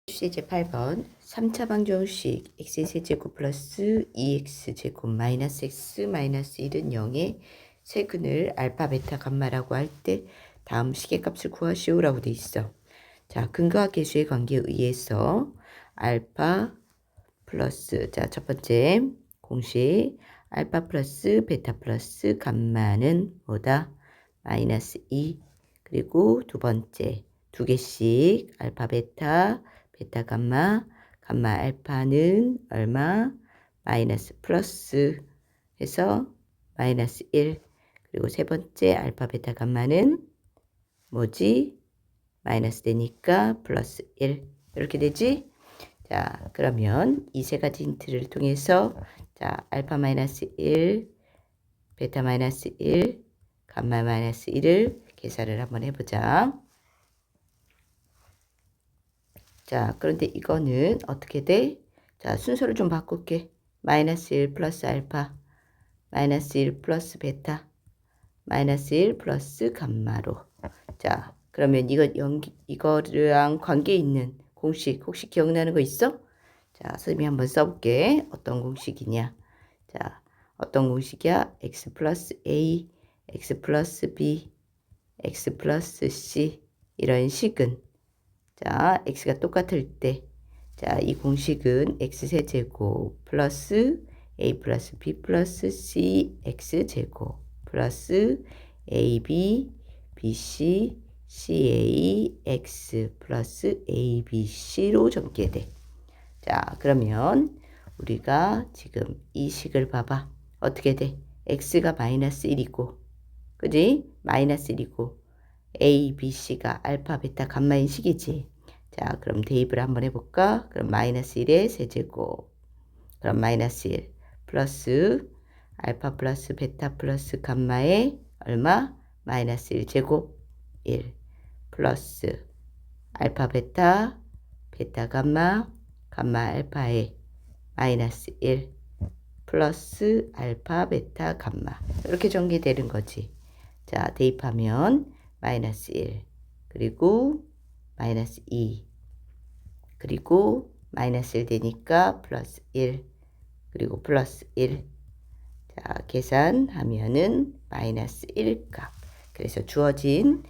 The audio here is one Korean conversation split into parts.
수제제 8번 3차 방정식 x의 세제곱 플러스 2x제곱 마이너스 x 마이너스 1은 0의 세근을 알파 베타 감마라고 할 때 다음 시계값을 구하시오라고 돼 있어. 자, 근거와 계수의 관계에 의해서 알파 플러스, 자, 첫 번째 공식 알파 플러스 베타 플러스 감마는 뭐다? 마이너스 2. 그리고 두 번째 두 개씩 알파 베타 베타 감마 감마 알파는 얼마? 마이너스 플러스 해서 마이너스 1. 그리고 세 번째 알파 베타 감마는 뭐지? 마이너스 되니까 플러스 1. 이렇게 되지? 자, 그러면 이 세 가지 힌트를 통해서 자, 알파 마이너스 1, 베타 마이너스 1, 감마 마이너스 1을 계산을 한번 해보자. 자, 그런데 이거는 어떻게 돼? 자, 순서를 좀 바꿀게. 마이너스 1 플러스 알파, 마이너스 1 플러스 베타, 마이너스 1 플러스 감마로. 자, 그러면 이거랑 관계 있는 공식 혹시 기억나는 거 있어? 자, 선생님이 한번 써볼게. 어떤 공식이냐? 자, 어떤 공식이야? x 플러스 a, x 플러스 b, x 플러스 c 이런 식은 자, x가 똑같을 때 자, 이 공식은 x세제곱 플러스 a 플러스 b 플러스 c x제곱 플러스 ab, bc, ca, x 플러스 abc로 전개돼. 자, 그러면 우리가 지금 이 식을 봐봐. 어떻게 돼? x가 마이너스 1이고 그지? 마이너스 1이고 A, B, C가 알파, 베타, 감마인 식이지. 자, 그럼 대입을 한번 해볼까? 그럼 마이너스 1의 세제곱. 그럼 마이너스 1 플러스 알파 플러스 베타 플러스 감마의 얼마? 마이너스 1 제곱 1 플러스 알파 베타, 베타 감마, 감마 알파의 마이너스 1 플러스 알파 베타 감마. 이렇게 전개되는 거지. 자, 대입하면 마이너스 1 그리고 마이너스 2 그리고 마이너스 1 되니까 플러스 1 그리고 플러스 1. 자, 계산하면은 마이너스 1 값. 그래서 주어진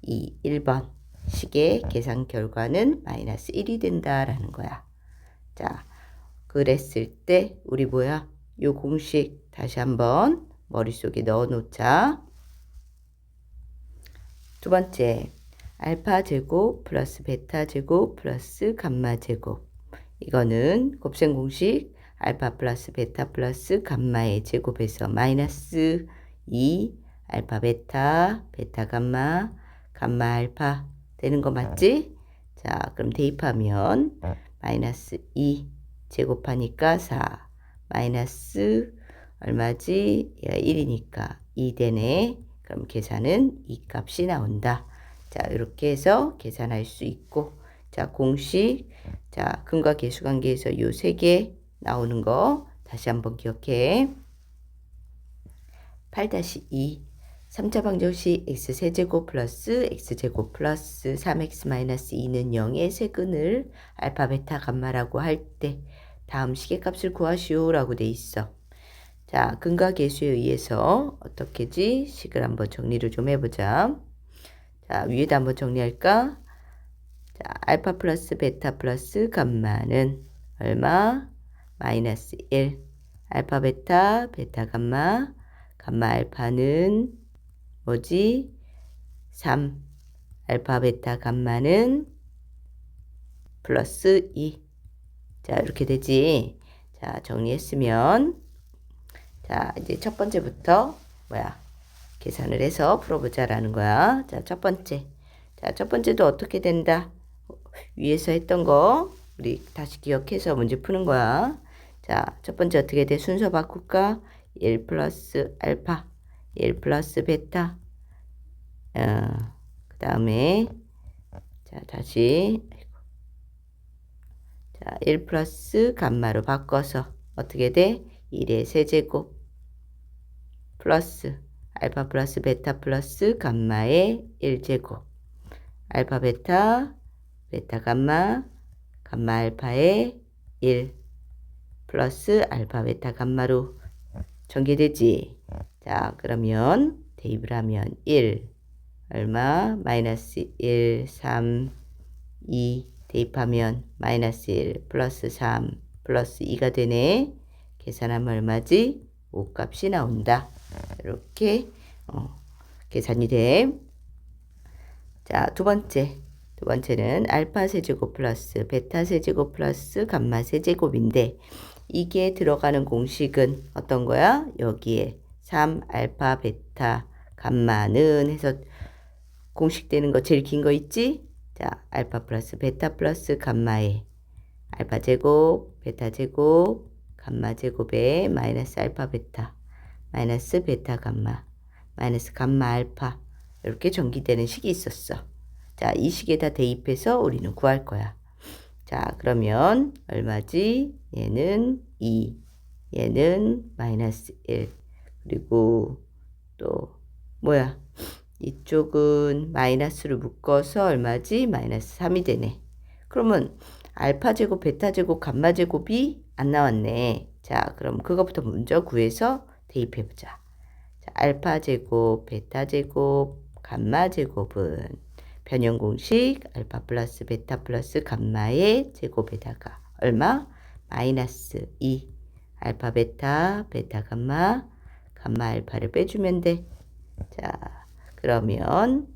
이 1번 식의 계산 결과는 마이너스 1이 된다라는 거야. 자, 그랬을 때 우리 뭐야? 요 공식 다시 한번 머릿속에 넣어 놓자. 두 번째, 알파 제곱 플러스 베타 제곱 플러스 감마 제곱. 이거는 곱셈 공식 알파 플러스 베타 플러스 감마의 제곱에서 마이너스 2 알파 베타 베타 감마 감마 알파 되는 거 맞지? 자, 그럼 대입하면 마이너스 2 제곱하니까 4 마이너스 얼마지? 얘가 1이니까 2 되네. 그럼 계산은 이 값이 나온다. 자, 이렇게 해서 계산할 수 있고, 자, 공식, 자, 근과 계수 관계에서 요 세 개 나오는 거 다시 한번 기억해. 8-2 3차 방정식 x세제곱 플러스 x제곱 플러스 3x 마이너스 2는 0의 세근을 알파 베타 감마라고 할 때 다음 시계값을 구하시오 라고 돼 있어. 자, 근과 계수에 의해서 어떻게지? 식을 한번 정리를 좀 해보자. 자, 위에다 한번 정리할까? 자, 알파 플러스 베타 플러스 감마는 얼마? 마이너스 1. 알파 베타, 베타 감마, 감마 알파는 뭐지? 3. 알파 베타 감마는 플러스 2. 자, 이렇게 되지. 자, 정리했으면 자, 이제 첫 번째부터 뭐야? 계산을 해서 풀어보자라는 거야. 자, 첫 번째. 자, 첫 번째도 어떻게 된다? 위에서 했던 거 우리 다시 기억해서 문제 푸는 거야. 자, 첫 번째 어떻게 돼? 순서 바꿀까? 1 플러스 알파, 1 플러스 베타. 그 다음에 자, 다시 자, 1 플러스 감마로 바꿔서 어떻게 돼? 1의 세제곱 플러스 알파 플러스 베타 플러스 감마의 1제곱 알파 베타 베타 감마 감마 알파에 1 플러스 알파 베타 감마로 전개되지. 자, 그러면 대입을 하면 1 얼마? 마이너스 1 3 2 대입하면 마이너스 1 플러스 3 플러스 2가 되네. 계산하면 얼마지? 5 값이 나온다. 이렇게 계산이 돼. 자, 두 번째는 알파 세제곱 플러스 베타 세제곱 플러스 감마 세제곱인데 이게 들어가는 공식은 어떤 거야? 여기에 3 알파 베타 감마는 해서 공식 되는 거 제일 긴 거 있지? 자, 알파 플러스 베타 플러스 감마에 알파 제곱 베타 제곱 감마 제곱에 마이너스 알파 베타 마이너스 베타 감마 마이너스 감마 알파 이렇게 전기되는 식이 있었어. 자, 이 식에다 대입해서 우리는 구할 거야. 자, 그러면 얼마지? 얘는 2, 얘는 마이너스 1, 그리고 또 뭐야? 이쪽은 마이너스로 묶어서 얼마지? 마이너스 3이 되네. 그러면 알파 제곱, 베타 제곱, 감마 제곱이 안 나왔네. 자, 그럼 그것부터 먼저 구해서 대입해보자. 자, 알파 제곱, 베타 제곱, 감마 제곱은 변형 공식 알파 플러스 베타 플러스 감마의 제곱에다가 얼마? 마이너스 2 알파 베타 베타 감마 감마 알파를 빼주면 돼. 자, 그러면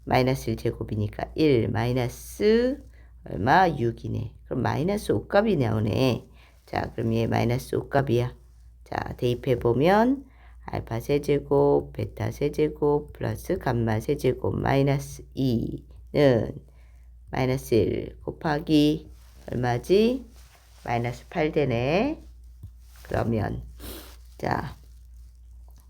마이너스 1 제곱이니까 1 마이너스 얼마? 6이네. 그럼 마이너스 5값이 나오네. 자, 그럼 얘 마이너스 5값이야. 자, 대입해보면 알파 세제곱 베타 세제곱 플러스 감마 세제곱 마이너스 2는 마이너스 1 곱하기 얼마지? 마이너스 8 되네. 그러면 자,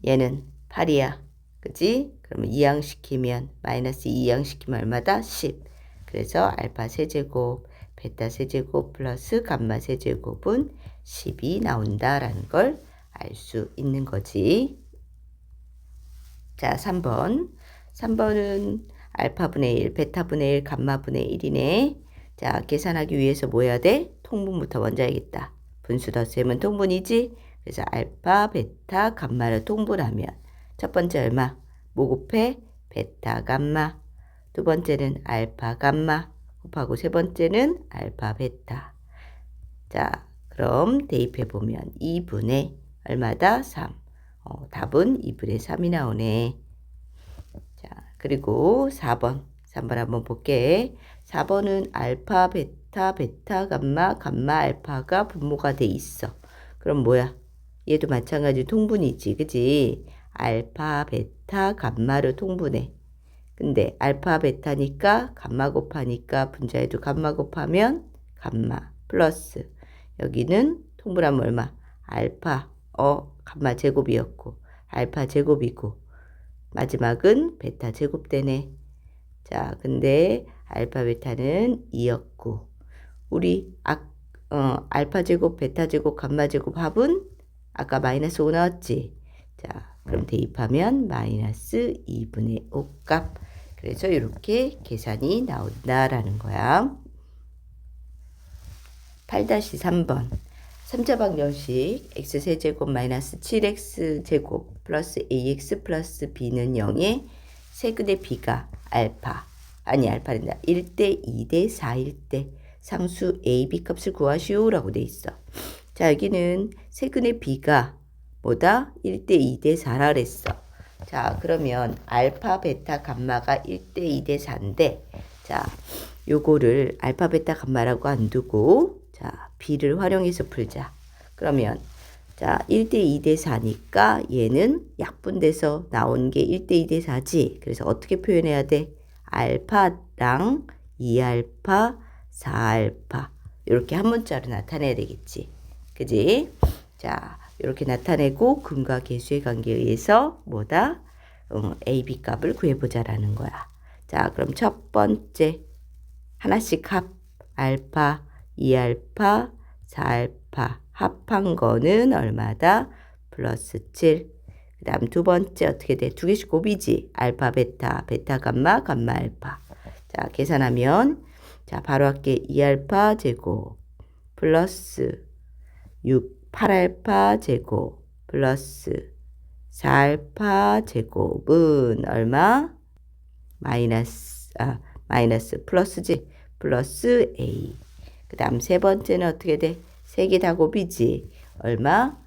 얘는 8이야. 그지? 그러면 이항시키면 마이너스 2항시키면 얼마다? 10. 그래서 알파 세제곱 베타 세제곱 플러스 감마 세제곱은 10이 나온다라는 걸 알 수 있는 거지. 자, 3번은 알파분의 1 베타분의 1 감마분의 1이네. 자, 계산하기 위해서 뭐 해야 돼? 통분부터 먼저 해야겠다. 분수 덧셈은 통분이지. 그래서 알파 베타 감마를 통분하면 첫 번째 얼마? 뭐 곱해? 베타 감마. 두 번째는 알파 감마 곱하고 세 번째는 알파 베타. 자, 그럼 대입해보면 2분의 얼마다? 3. 답은 2분의 3이 나오네. 자, 그리고 3번 한번 볼게. 4번은 알파 베타 베타 감마 감마 알파가 분모가 돼 있어. 그럼 뭐야? 얘도 마찬가지 통분이지. 그지? 알파 베타 감마를 통분해. 근데 알파 베타니까 감마 곱하니까 분자에도 감마 곱하면 감마 플러스 여기는 통분하면 얼마? 알파 감마 제곱이었고 알파 제곱이고 마지막은 베타 제곱 되네. 자, 근데 알파 베타는 2였고 우리 알파 제곱 베타 제곱 감마 제곱 합은 아까 마이너스 5 나왔지. 자, 그럼 대입하면 마이너스 2분의 5 값. 그래서 이렇게 계산이 나온다라는 거야. 8-3번 3자방정식 x세제곱 마이너스 7x제곱 플러스 ax 플러스 b는 0에 세근의 b가 알파는 1대 2대 4일 때 상수 a, b 값을 구하시오 라고 돼 있어. 자, 여기는 세근의 b가 뭐다? 1대 2대 4라 그랬어. 자, 그러면 알파 베타 감마가 1대 2대 4인데 자, 요거를 알파 베타 감마라고 안 두고 자, b를 활용해서 풀자. 그러면 자, 1대 2대 4니까 얘는 약분돼서 나온 게 1대 2대 4지. 그래서 어떻게 표현해야 돼? 알파랑 2알파, 4알파 이렇게 한 문자로 나타내야 되겠지. 그지? 자, 이렇게 나타내고 근과 계수의 관계에 의해서 뭐다? A, B 값을 구해보자라는 거야. 자, 그럼 첫 번째 하나씩 합 알파, 2알파, 4알파 합한 거는 얼마다? 플러스 7. 그 다음 두 번째 어떻게 돼? 두 개씩 곱이지. 알파, 베타, 베타, 감마, 감마, 알파. 자, 계산하면 자, 바로 할게. 2알파 제곱 플러스 8알파 제곱 플러스 4알파 제곱은 얼마? 마이너스 플러스지. 플러스 A. 그 다음 세 번째는 어떻게 돼? 3개 다 곱이지. 얼마?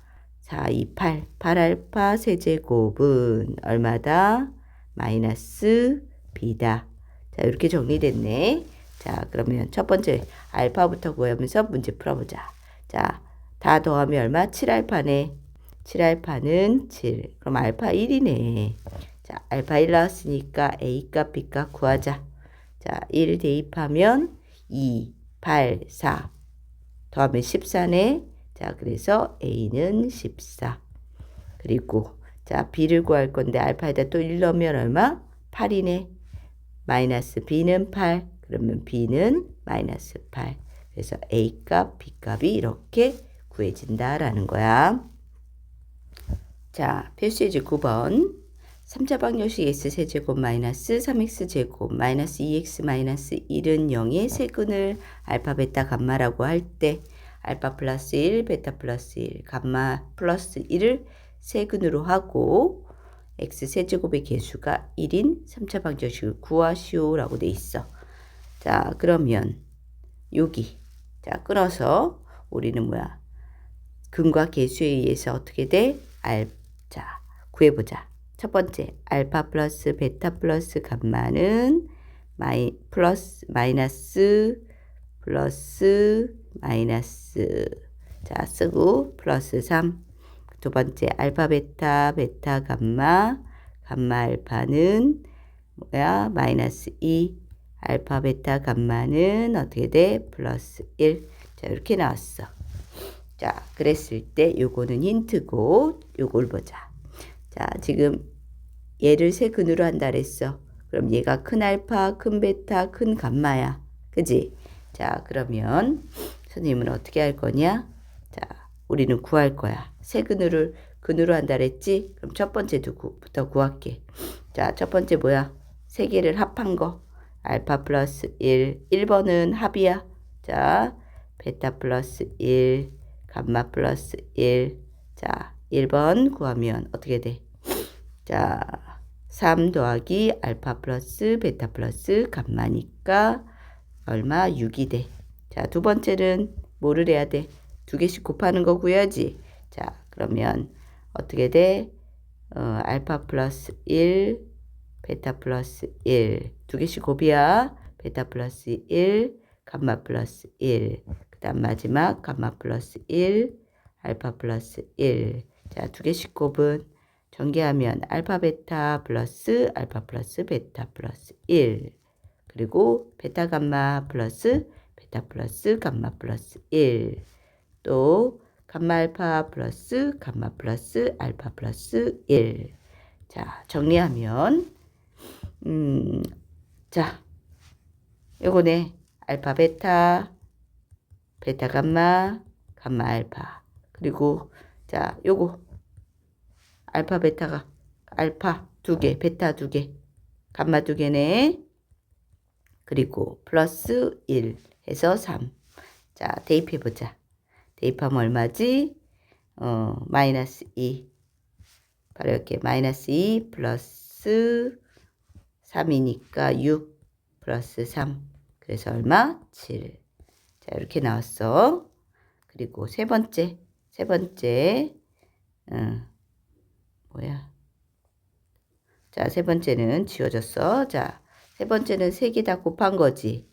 4, 2, 8. 8알파 세제곱은 얼마다? 마이너스 B다. 자, 이렇게 정리됐네. 자, 그러면 첫 번째 알파부터 구하면서 문제 풀어보자. 자, 다 더하면 얼마? 7알파네. 7알파는 7. 그럼 알파 1이네. 자, 알파 1 나왔으니까 A값, B값 구하자. 자, 1 대입하면 2, 8, 4. 더하면 14네. 자, 그래서 A는 14. 그리고 자, B를 구할 건데 알파에다 또 1 넣으면 얼마? 8이네. 마이너스 B는 8. 그러면 B는 마이너스 8. 그래서 A값, B값이 이렇게 구해진다라는 거야. 자, 필수예제 9번. 3차 방정식 x세제곱 마이너스 3x제곱 마이너스 2x 마이너스 1은 0의 세근을 알파 베타 감마라고 할 때 알파 플러스 1 베타 플러스 1 감마 플러스 1을 세근으로 하고 x세제곱의 개수가 1인 3차 방정식을 구하시오 라고 돼 있어. 자, 그러면 여기 자 끊어서 우리는 뭐야? 근과 개수에 의해서 어떻게 돼? 자, 구해보자. 첫 번째, 알파 플러스 베타 플러스 감마는 마이너스 플러스 마이너스. 자, 쓰고 플러스 3. 두 번째, 알파 베타 베타 감마 알파는 뭐야? 마이너스 2. 알파 베타 감마는 어떻게 돼? 플러스 1. 자, 이렇게 나왔어. 자, 그랬을 때 요거는 힌트고 요걸 보자. 자, 지금 얘를 세근으로 한다 그랬어. 그럼 얘가 큰 알파, 큰 베타, 큰 감마야. 그지? 자, 그러면 선생님은 어떻게 할 거냐? 자, 우리는 구할 거야. 세근으로 근으로 한다 그랬지? 그럼 첫 번째부터 구할게. 자, 첫 번째 뭐야? 세 개를 합한 거. 알파 플러스 1. 1번은 합이야. 자, 베타 플러스 1. 감마 플러스 1. 자, 1번 구하면 어떻게 돼? 자, 3 더하기 알파 플러스 베타 플러스 감마니까 얼마? 6이 돼. 자, 두 번째는 뭐를 해야 돼? 두 개씩 곱하는 거 구해야지. 자, 그러면 어떻게 돼? 알파 플러스 1, 베타 플러스 1. 두 개씩 곱이야. 베타 플러스 1, 감마 플러스 1. 그 다음 마지막 감마 플러스 1, 알파 플러스 1. 자, 두 개씩 곱은 전개하면 알파 베타 플러스 알파 플러스 베타 플러스 1. 그리고 베타 감마 플러스 베타 플러스 감마 플러스 1. 또 감마 알파 플러스 감마 플러스 알파 플러스 1. 자, 정리하면 자, 요거네. 알파 베타 베타 감마 감마 알파. 그리고 자, 요거 알파 베타가 알파 2개, 베타 2개, 감마 2개네. 그리고 플러스 1 해서 3. 자, 대입해보자. 대입하면 얼마지? 마이너스 2. 바로 이렇게 마이너스 2 플러스 3이니까 6 플러스 3. 그래서 얼마? 7. 자, 이렇게 나왔어. 그리고 세 번째. 뭐야? 자, 세 번째는 지워졌어. 자, 세 번째는 세 개 다 곱한 거지.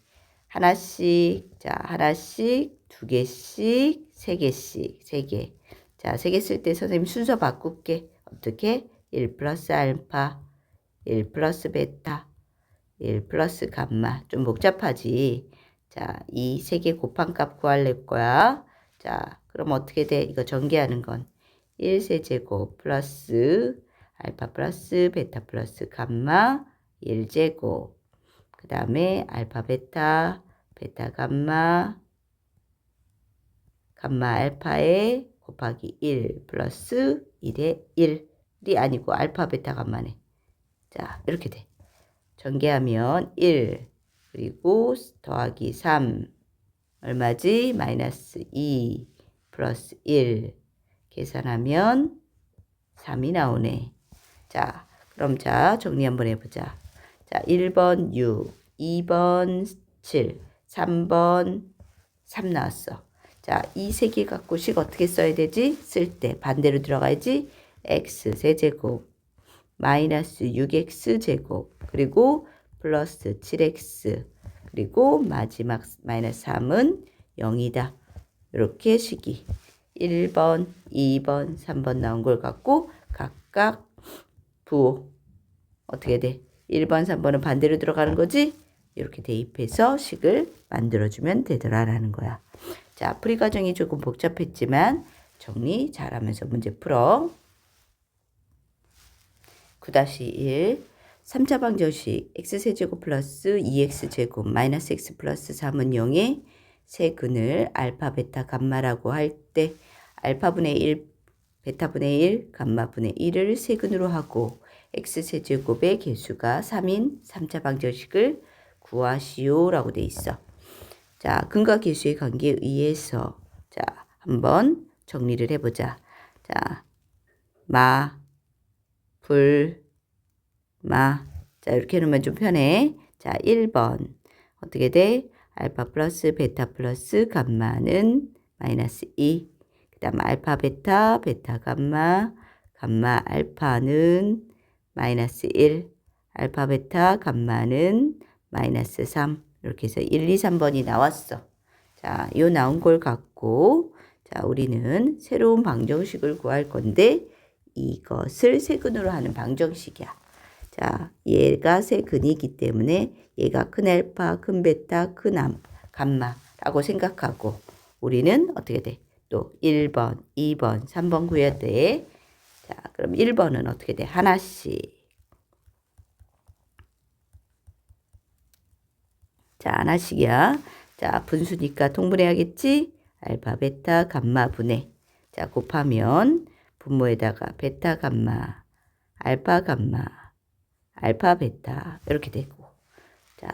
하나씩, 자, 하나씩, 두 개씩, 세 개씩, 세 개. 자, 세 개 쓸 때 선생님 순서 바꿀게. 어떻게? 1 플러스 알파, 1 플러스 베타, 1 플러스 감마. 좀 복잡하지. 자, 이 세 개 곱한 값 구할 거야. 자, 그럼 어떻게 돼? 이거 전개하는 건 1세제곱 플러스 알파 플러스 베타 플러스 감마 1제곱. 그 다음에 알파 베타 베타 감마 알파에 곱하기 1 플러스 1에 1이 아니고 알파 베타 감마네. 자, 이렇게 돼. 전개하면 1 그리고 더하기 3 얼마지? 마이너스 2 플러스 1 계산하면 3이 나오네. 자, 그럼 자 정리 한번 해보자. 자, 1번 6, 2번 7, 3번 3 나왔어. 자, 이 세 개 갖고 식 어떻게 써야 되지? 쓸 때 반대로 들어가야지. x 세제곱 마이너스 6x 제곱 그리고 플러스 7x 그리고 마지막 마이너스 3은 0이다. 이렇게 식이 1번, 2번, 3번 나온 걸 갖고 각각 부호 어떻게 돼? 1번, 3번은 반대로 들어가는 거지? 이렇게 대입해서 식을 만들어주면 되더라라는 거야. 자, 풀이 과정이 조금 복잡했지만 정리 잘하면서 문제 풀어. 9-1 3차 방정식 x세제곱 플러스 2x제곱 마이너스 x 플러스 3은 0의 세근을 알파, 베타, 감마라고 할 때 알파분의 1, 베타분의 1, 감마분의 1을 세근으로 하고 x세제곱의 개수가 3인 3차 방정식을 구하시오 라고 돼 있어. 자, 근과 계수의 관계에 의해서 자, 한번 정리를 해보자. 자, 자, 이렇게 해놓으면 좀 편해. 자, 1번 어떻게 돼? 알파 플러스 베타 플러스 감마는 마이너스 2. 그 다음 알파 베타, 베타 감마, 감마 알파는 마이너스 1. 알파 베타 감마는 마이너스 3. 이렇게 해서 1, 2, 3번이 나왔어. 자, 요 나온 걸 갖고 자, 우리는 새로운 방정식을 구할 건데 이것을 세근으로 하는 방정식이야. 자, 얘가 세근이기 때문에 얘가 큰 알파, 큰 베타, 큰 감마라고 생각하고 우리는 어떻게 돼? 또 1번, 2번, 3번 구해야 돼. 자, 그럼 1번은 어떻게 돼? 하나씩. 자, 하나씩이야. 자, 분수니까 통분해야겠지? 알파, 베타, 감마 분해. 자, 곱하면 분모에다가 베타, 감마, 알파, 감마, 알파, 베타 이렇게 되고. 자,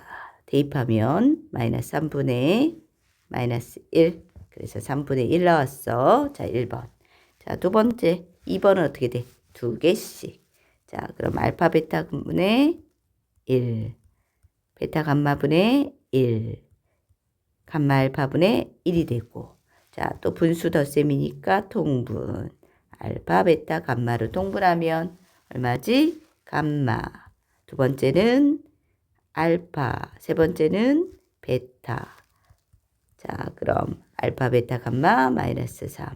대입하면 마이너스 3분의 마이너스 1. 그래서 3분의 1 나왔어. 자, 1번. 자, 두 번째. 2번은 어떻게 돼? 두 개씩. 자, 그럼 알파, 베타 분의 1. 베타, 감마 분의 1. 감마 알파분의 1이 되고 자, 또 분수 덧셈이니까 통분. 알파, 베타, 감마로 통분하면 얼마지? 감마. 두 번째는 알파. 세 번째는 베타. 자, 그럼 알파, 베타, 감마 마이너스 3.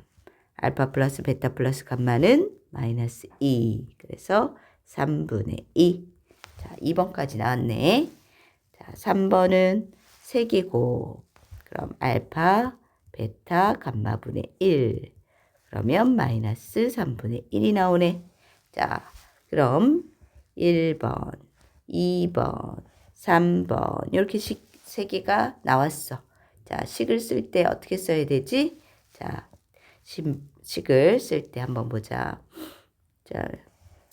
알파 플러스 베타 플러스 감마는 마이너스 2. 그래서 3분의 2. 자, 2번까지 나왔네. 자, 3번은 세개곱. 그럼 알파, 베타, 감마분의 1. 그러면 마이너스 3분의 1이 나오네. 자, 그럼 1번, 2번, 3번 이렇게 세 개가 나왔어. 자, 식을 쓸 때 어떻게 써야 되지? 자, 식을 쓸 때 한번 보자. 자,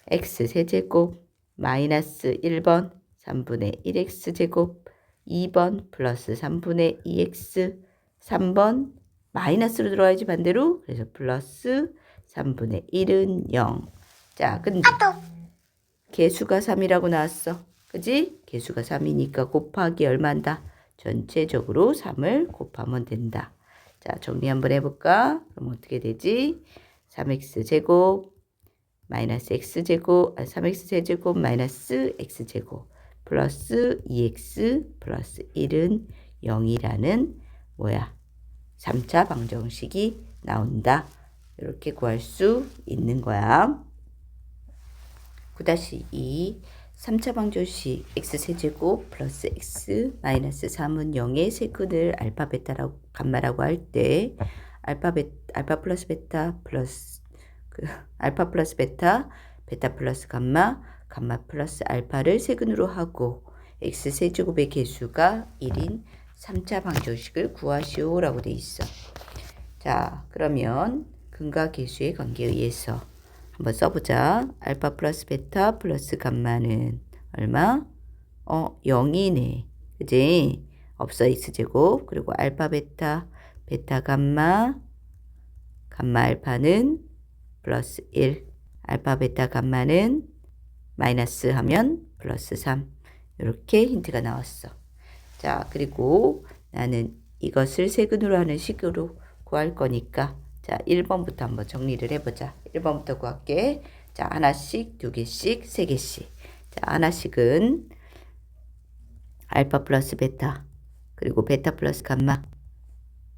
x 세제곱 마이너스 1번 3분의 1x 제곱 2번 플러스 3분의 2x 3번 마이너스로 들어와야지 반대로. 그래서 플러스 3분의 1은 0. 자, 근데 개수가 3이라고 나왔어. 그지? 개수가 3이니까 곱하기 얼마인다? 전체적으로 3을 곱하면 된다. 자, 정리 한번 해볼까? 그럼 어떻게 되지? 3x 제곱 마이너스 x 제곱 3x 세제곱 마이너스 x 제곱 플러스 2x 플러스 1은 0이라는 뭐야? 3차 방정식이 나온다. 이렇게 구할 수 있는 거야. 9-2 3차 방정식 x세제곱 플러스 x 마이너스 3은 0의 세근을 알파 베타라고 감마라고 할 때 알파 플러스 베타 플러스 알파 플러스 베타 베타 플러스 감마 감마 플러스 알파를 세근으로 하고 x세제곱의 개수가 1인 3차 방정식을 구하시오 라고 돼 있어. 자, 그러면 근과 계수의 관계에 의해서 한번 써보자. 알파 플러스 베타 플러스 감마는 얼마? 0이네. 그지? 없어 x제곱. 그리고 알파 베타, 베타 감마, 감마 알파는 플러스 1. 알파 베타 감마는 마이너스 하면 플러스 3. 이렇게 힌트가 나왔어. 자, 그리고 나는 이것을 세근으로 하는 식으로 구할 거니까 자, 1번부터 한번 정리를 해보자. 1번부터 구할게. 자, 하나씩, 두 개씩, 세 개씩. 자, 하나씩은 알파 플러스 베타, 그리고 베타 플러스 감마,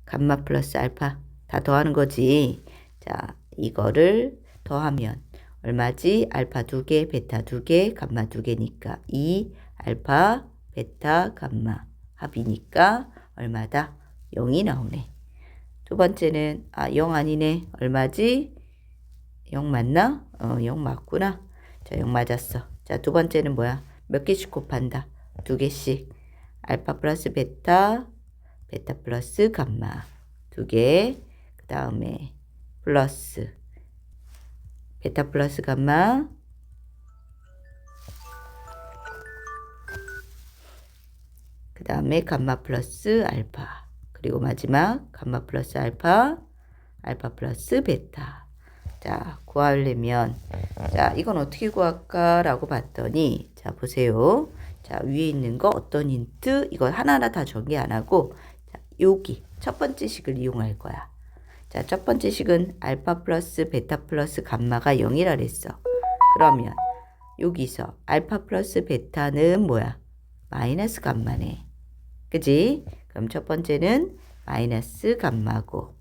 감마 플러스 알파 다 더하는 거지. 자, 이거를 더하면 얼마지? 알파 2개, 베타 2개, 감마 2개니까 2 알파, 베타, 감마 합이니까 얼마다? 0이 나오네. 두 번째는 0 아니네. 얼마지? 0 맞나? 0 맞구나. 자, 0 맞았어. 자, 두 번째는 뭐야? 몇 개씩 곱한다? 두 개씩. 알파 플러스 베타, 베타 플러스 감마 두 개. 그 다음에 플러스 베타 플러스 감마, 그 다음에 감마 플러스 알파, 그리고 마지막 감마 플러스 알파, 알파 플러스 베타. 자, 구하려면 자, 이건 어떻게 구할까 라고 봤더니 자, 보세요. 자, 위에 있는 거 어떤 힌트? 이거 하나하나 다 정리 안 하고 자, 여기 첫 번째 식을 이용할 거야. 자, 첫 번째 식은 알파 플러스 베타 플러스 감마가 0이라 그랬어. 그러면 여기서 알파 플러스 베타는 뭐야? 마이너스 감마네. 그지? 그럼 첫 번째는 마이너스 감마고,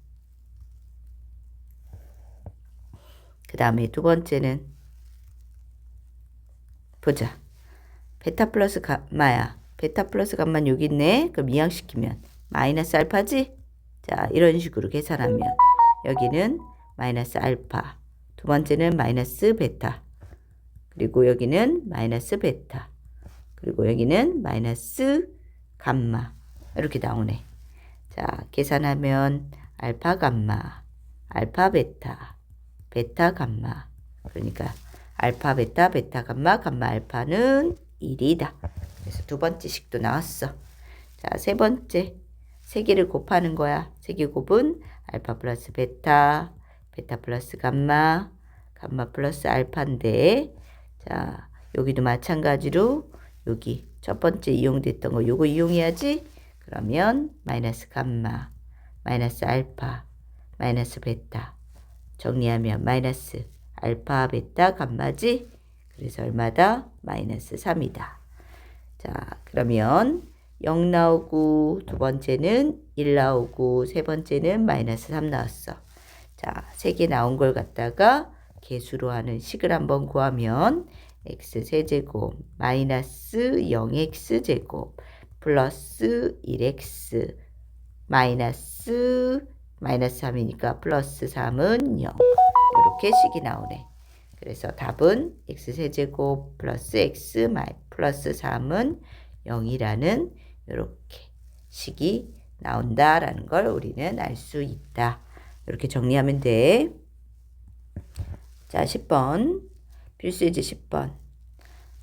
그 다음에 두 번째는 보자. 베타 플러스 감마야. 베타 플러스 감마는 여기 있네. 그럼 이항시키면 마이너스 알파지? 자, 이런 식으로 계산하면 여기는 마이너스 알파, 두 번째는 마이너스 베타, 그리고 여기는 마이너스 베타, 그리고 여기는 마이너스 감마 이렇게 나오네. 자, 계산하면 알파 감마, 알파 베타, 베타 감마, 그러니까 알파 베타, 베타 감마, 감마 알파는 1이다. 그래서 두 번째 식도 나왔어. 자, 세 번째. 세 개를 곱하는 거야. 세 개 곱은 알파 플러스 베타, 베타 플러스 감마, 감마 플러스 알파인데, 자, 여기도 마찬가지로 여기 첫 번째 이용됐던 거 요거 이용해야지. 그러면 마이너스 감마, 마이너스 알파, 마이너스 베타 정리하면 마이너스 알파, 베타, 감마지. 그래서 얼마다? 마이너스 3이다. 자, 그러면 0 나오고, 두 번째는 1 나오고, 세 번째는 마이너스 3 나왔어. 자, 세 개 나온 걸 갖다가 개수로 하는 식을 한번 구하면 x세제곱 마이너스 0x제곱 플러스 1x 마이너스 3이니까 플러스 3은 0. 이렇게 식이 나오네. 그래서 답은 x세제곱 플러스 x 플러스 3은 0이라는 이렇게 식이 나온다라는 걸 우리는 알 수 있다. 이렇게 정리하면 돼. 자, 10번. 필수예제 10번.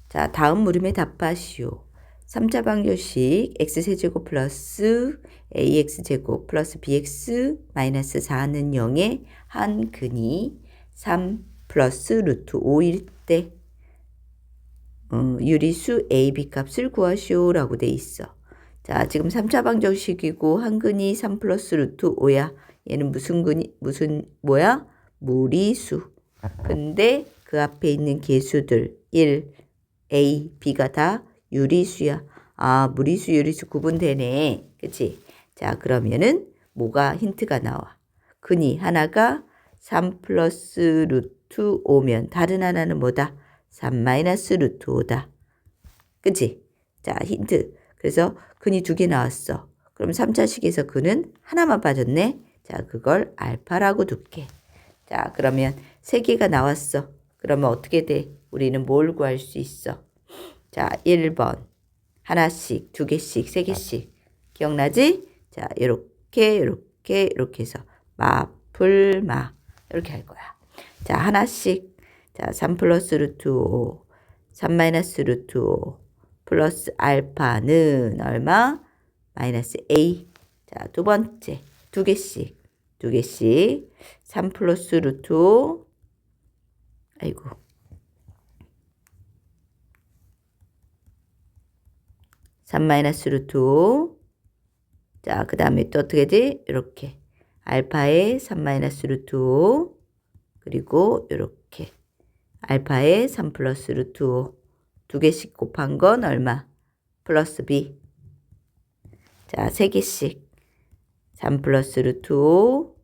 자, 다음 물음에 답하시오. 3차 방정식 x세제곱 플러스 ax제곱 플러스 bx 마이너스 4는 0의 한 근이 3 플러스 루트 5일 때 유리수 a, b 값을 구하시오 라고 돼 있어. 자, 지금 3차 방정식이고 한 근이 3 플러스 루트 5야. 얘는 뭐야? 무리수. 근데 그 앞에 있는 개수들 1, a, b가 다 유리수야. 아, 무리수, 유리수 구분되네. 그치? 자, 그러면은 뭐가 힌트가 나와? 근이 하나가 3 플러스 루트 5면 다른 하나는 뭐다? 3 마이너스 루트 5다. 그치? 자, 힌트. 그래서 근이 두 개 나왔어. 그럼 3차식에서 근은 하나만 빠졌네. 자, 그걸 알파라고 둘게. 자, 그러면 세 개가 나왔어. 그러면 어떻게 돼? 우리는 뭘 구할 수 있어? 자, 1번. 하나씩, 두 개씩, 세 개씩. 기억나지? 자, 이렇게 해서 마풀마. 이렇게 할 거야. 자, 하나씩. 자, 3 플러스 루트 5, 3 마이너스 루트 5, 플러스 알파는 얼마? 마이너스 A. 자, 두 번째. 두 개씩. 3 플러스 루트 5. 아이고. 3 마이너스 루트 5. 자, 그 다음에 또 어떻게 돼? 이렇게. 알파에 3 마이너스 루트 5. 그리고 이렇게. 알파에 3 플러스 루트 5. 두 개씩 곱한 건 얼마? 플러스 B. 자, 세 개씩. 3 플러스 루트 5.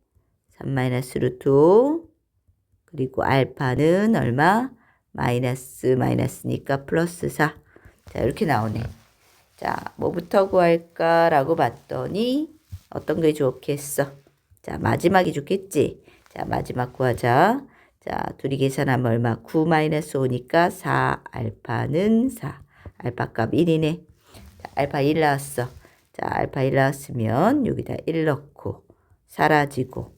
3 마이너스 루트 5. 그리고 알파는 얼마? 마이너스니까 플러스 4. 자, 이렇게 나오네. 자, 뭐부터 구할까라고 봤더니 어떤 게 좋겠어? 자, 마지막이 좋겠지? 자, 마지막 구하자. 자, 둘이 계산하면 얼마? 9 마이너스 5니까 4. 알파는 4. 알파 값 1이네. 자, 알파 1 나왔어. 자, 알파 1 나왔으면 여기다 1 넣고 사라지고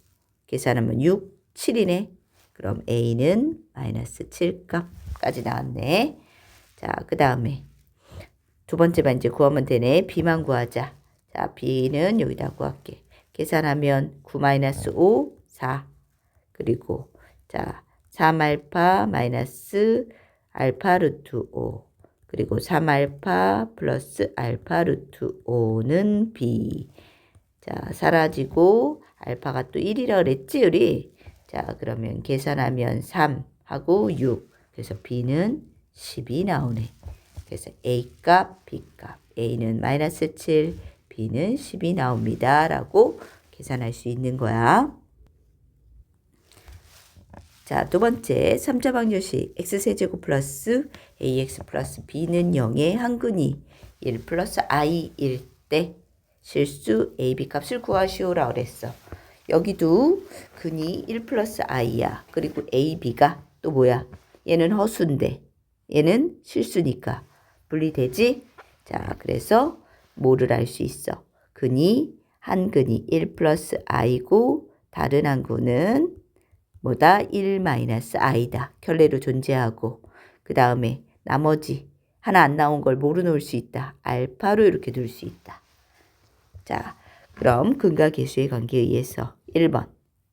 계산하면 6, 7이네. 그럼 A는 마이너스 7 값까지 나왔네. 자, 그 다음에 두 번째만 이제 구하면 되네. B만 구하자. 자, B는 여기다 구할게. 계산하면 9 마이너스 5, 4. 그리고 자, 3알파 마이너스 알파 루트 5. 그리고 3알파 플러스 알파 루트 5는 B. 자, 사라지고 알파가 또 1이라 그랬지, 우리? 자, 그러면 계산하면 3하고 6. 그래서 B는 10이 나오네. 그래서 A 값, B 값. A는 마이너스 7, B는 10이 나옵니다. 라고 계산할 수 있는 거야. 자, 두 번째 3차 방정식 x세제곱 플러스 ax 플러스 b는 0의 한근이 1 플러스 i일 때 실수 ab 값을 구하시오라 그랬어. 여기도 근이 1 플러스 i야. 그리고 ab가 또 뭐야? 얘는 허수인데 얘는 실수니까 분리되지? 자, 그래서 뭐를 알 수 있어? 근이 한 근이 1 플러스 i고 다른 한 근은 뭐다? 1 마이너스 i다. 결례로 존재하고 그 다음에 나머지 하나 안 나온 걸 뭐로 놓을 수 있다? 알파로 이렇게 둘 수 있다. 자, 그럼 근과 계수의 관계에 의해서 1번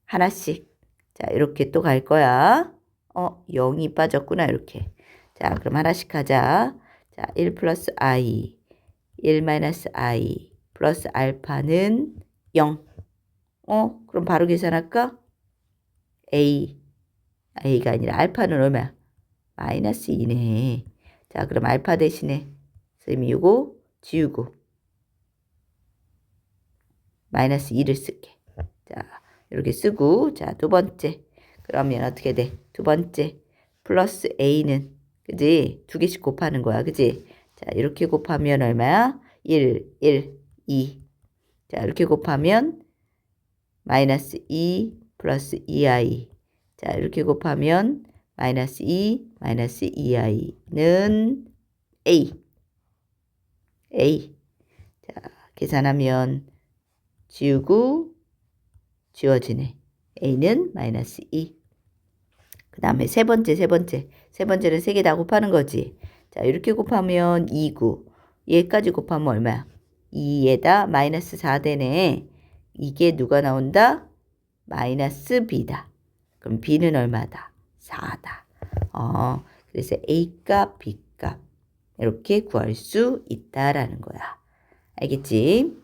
하나씩 자 이렇게 또 갈 거야. 0이 빠졌구나 이렇게. 자, 그럼 하나씩 하자. 자, 1 플러스 i 1 마이너스 i 플러스 알파는 0. 그럼 바로 계산할까? A가 아니라 알파는 얼마야? 마이너스 2네. 자, 그럼 알파 대신에 선생님이 이거 지우고 마이너스 2를 쓸게. 자, 이렇게 쓰고 자, 두 번째. 그러면 어떻게 돼? 두 번째 플러스 A는 그지? 두 개씩 곱하는 거야. 그지? 자, 이렇게 곱하면 얼마야? 1, 2. 자, 이렇게 곱하면 마이너스 2 플러스 2i. 자, 이렇게 곱하면 마이너스 2 마이너스 2i는 a. 자, 계산하면 지우고 지워지네. a는 마이너스 2. 그 다음에 세 번째는 세 개 다 곱하는 거지. 자, 이렇게 곱하면 2구. 얘까지 곱하면 얼마야? 2에다 마이너스 4 되네. 이게 누가 나온다? 마이너스 b다. 그럼 b는 얼마다? 4다. 그래서 a 값, b 값 이렇게 구할 수 있다라는 거야. 알겠지?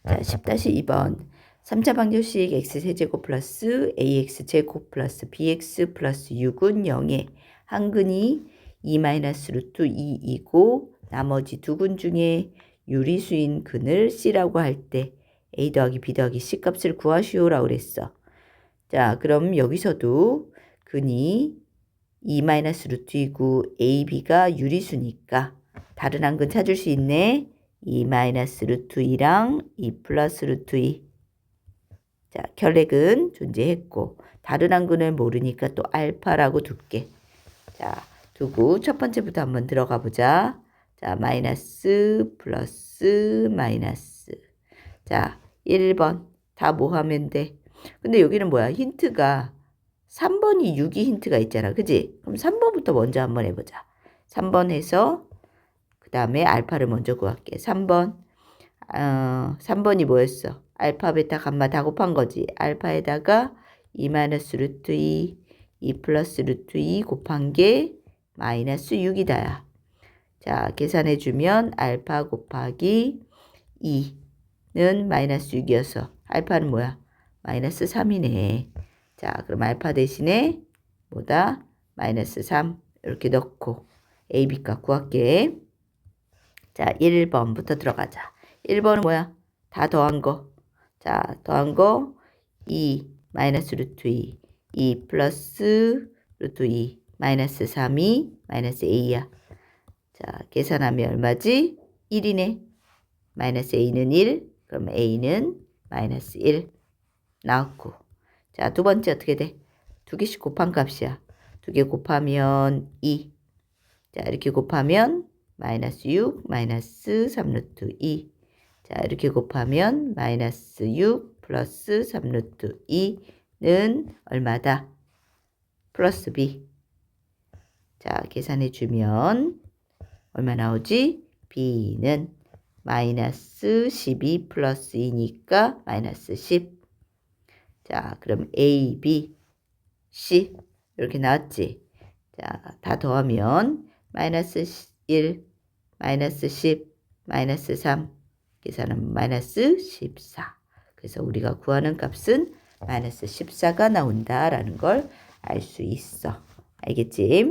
자, 10-2번 3차 방정식 x세제곱 플러스 ax제곱 플러스 bx 플러스 6은 0에 한근이 2 마이너스 루트 2이고 나머지 두 근 중에 유리수인 근을 c라고 할 때 a 더하기 b 더하기 c 값을 구하시오라고 그랬어. 자, 그럼 여기서도 근이 2 마이너스 루트이고 ab가 유리수니까 다른 한 근 찾을 수 있네. 2 마이너스 루트 2랑 2 플러스 루트 2. 자, 결례근 존재했고 다른 한 근을 모르니까 또 알파라고 둘게. 자, 두고 첫 번째부터 한번 들어가 보자. 자, 마이너스 플러스 마이너스. 자, 1번 다 뭐 하면 돼? 근데 여기는 뭐야? 힌트가 3번이 6이 힌트가 있잖아. 그지? 그럼 3번부터 먼저 한번 해보자. 3번 해서 다음에 알파를 먼저 구할게. 3번. 3번이 뭐였어? 알파, 베타, 감마 다 곱한 거지. 알파에다가 2 마이너스 루트 2, 2 플러스 루트 2 곱한 게 마이너스 6이다야. 자, 계산해주면 알파 곱하기 2는 마이너스 6이어서 알파는 뭐야? 마이너스 3이네. 자, 그럼 알파 대신에 뭐다? 마이너스 3 이렇게 넣고 A, B 값 구할게. 자, 1번부터 들어가자. 1번은 뭐야? 다 더한 거. 자, 더한 거 2 마이너스 루트 2, 2 플러스 루트 2 마이너스 3이 마이너스 A야. 자, 계산하면 얼마지? 1이네. 마이너스 A는 1, 그럼 A는 마이너스 1 나왔고. 자, 두 번째 어떻게 돼? 두 개씩 곱한 값이야. 두 개 곱하면 2. 자, 이렇게 곱하면 마이너스 6, 마이너스 3 루트 2. 자, 이렇게 곱하면 마이너스 6 플러스 3 루트 2는 얼마다? 플러스 B. 자, 계산해주면 얼마 나오지? B는 마이너스 12 플러스 2니까 마이너스 10. 자, 그럼 A, B, C 이렇게 나왔지? 자, 다 더하면 마이너스 1, 마이너스 10, 마이너스 3 계산하면 마이너스 14. 그래서 우리가 구하는 값은 마이너스 14가 나온다라는 걸 알 수 있어. 알겠지?